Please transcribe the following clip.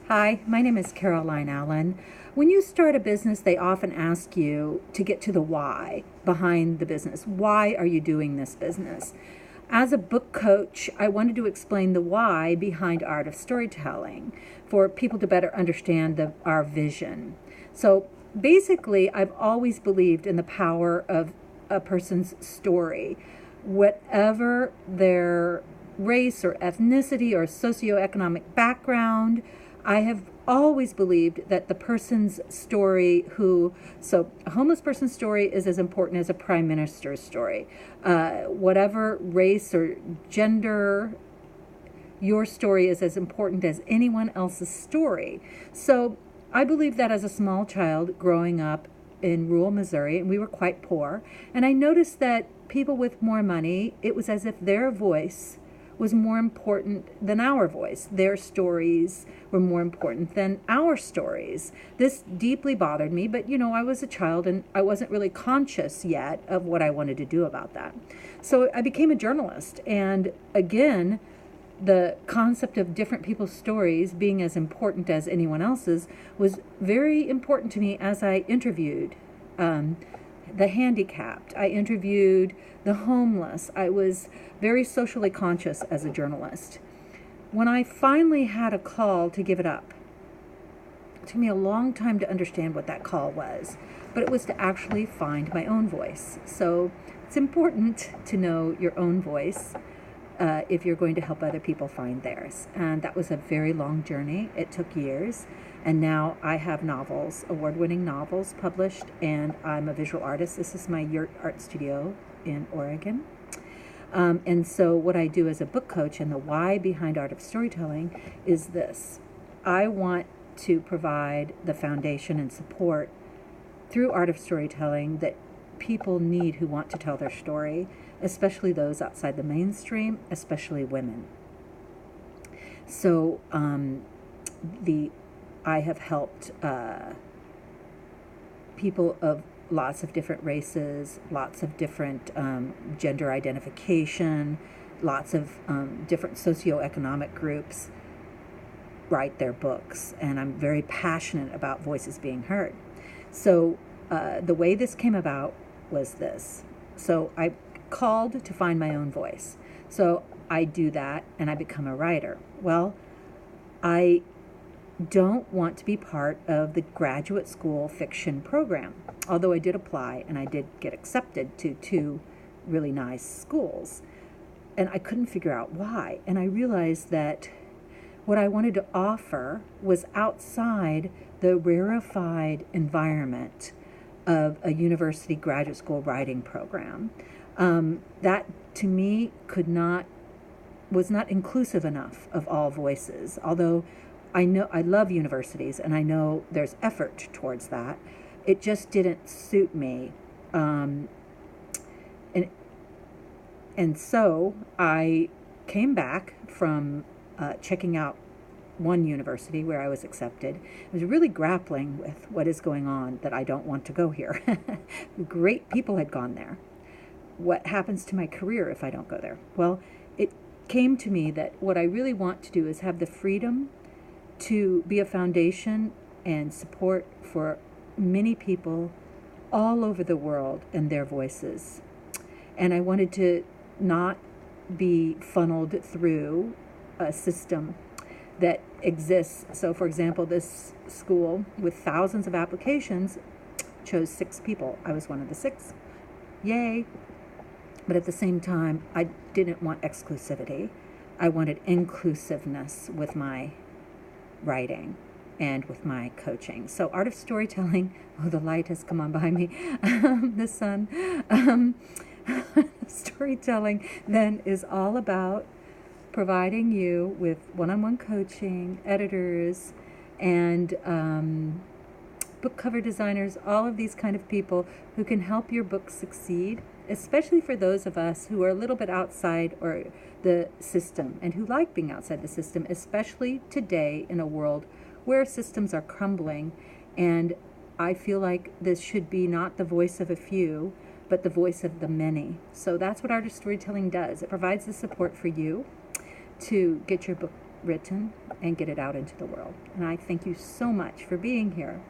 Hi, my name is Caroline Allen. When you start a business, they often ask you to get to the why behind the business. Why are you doing this business? As a book coach, I wanted to explain the why behind Art of Storytelling for people to better understand our vision. So basically, I've always believed in the power of a person's story, whatever their race or ethnicity or socioeconomic background. I have always believed that the person's story so a homeless person's story is as important as a prime minister's story. Whatever race or gender, your story is as important as anyone else's story. So I believe that as a small child growing up in rural Missouri, and we were quite poor, and I noticed that people with more money, it was as if their voice was more important than our voice. Their stories were more important than our stories. This deeply bothered me, but I was a child and I wasn't really conscious yet of what I wanted to do about that. So I became a journalist, and again, the concept of different people's stories being as important as anyone else's was very important to me as I interviewed the handicapped. I interviewed the homeless. I was very socially conscious as a journalist. When I finally had a call to give it up, it took me a long time to understand what that call was, but it was to actually find my own voice. So it's important to know your own voice if you're going to help other people find theirs. And that was a very long journey. It took years. And now I have novels, award-winning novels published, and I'm a visual artist. This is my Yurt Art Studio in Oregon. And so what I do as a book coach, and the why behind Art of Storytelling, is this. I want to provide the foundation and support through Art of Storytelling that people need who want to tell their story, especially those outside the mainstream, especially women. So I have helped people of lots of different races, lots of different gender identification, lots of different socioeconomic groups write their books. And I'm very passionate about voices being heard. So the way this came about was this. So I called to find my own voice. So I do that and I become a writer. Well, I don't want to be part of the graduate school fiction program, although I did apply and I did get accepted to 2 really nice schools. And I couldn't figure out why. And I realized that what I wanted to offer was outside the rarefied environment of a university graduate school writing program. That to me was not inclusive enough of all voices, although I know I love universities and I know there's effort towards that. It just didn't suit me. And so I came back from checking out one university where I was accepted. I was really grappling with what is going on, that I don't want to go here. Great people had gone there. What happens to my career if I don't go there? Well, it came to me that what I really want to do is have the freedom to be a foundation and support for many people all over the world and their voices. And I wanted to not be funneled through a system that exists. So, for example, this school with thousands of applications chose 6 people. I was one of the 6. Yay! But at the same time, I didn't want exclusivity. I wanted inclusiveness with my writing and with my coaching. So Art of Storytelling, oh, the light has come on behind me, the sun. Storytelling then is all about providing you with one-on-one coaching, editors, and book cover designers, all of these kind of people who can help your book succeed, especially for those of us who are a little bit outside or the system and who like being outside the system, especially today in a world where systems are crumbling. And I feel like this should be not the voice of a few, but the voice of the many. So that's what Art of Storytelling does. It provides the support for you to get your book written and get it out into the world. And I thank you so much for being here.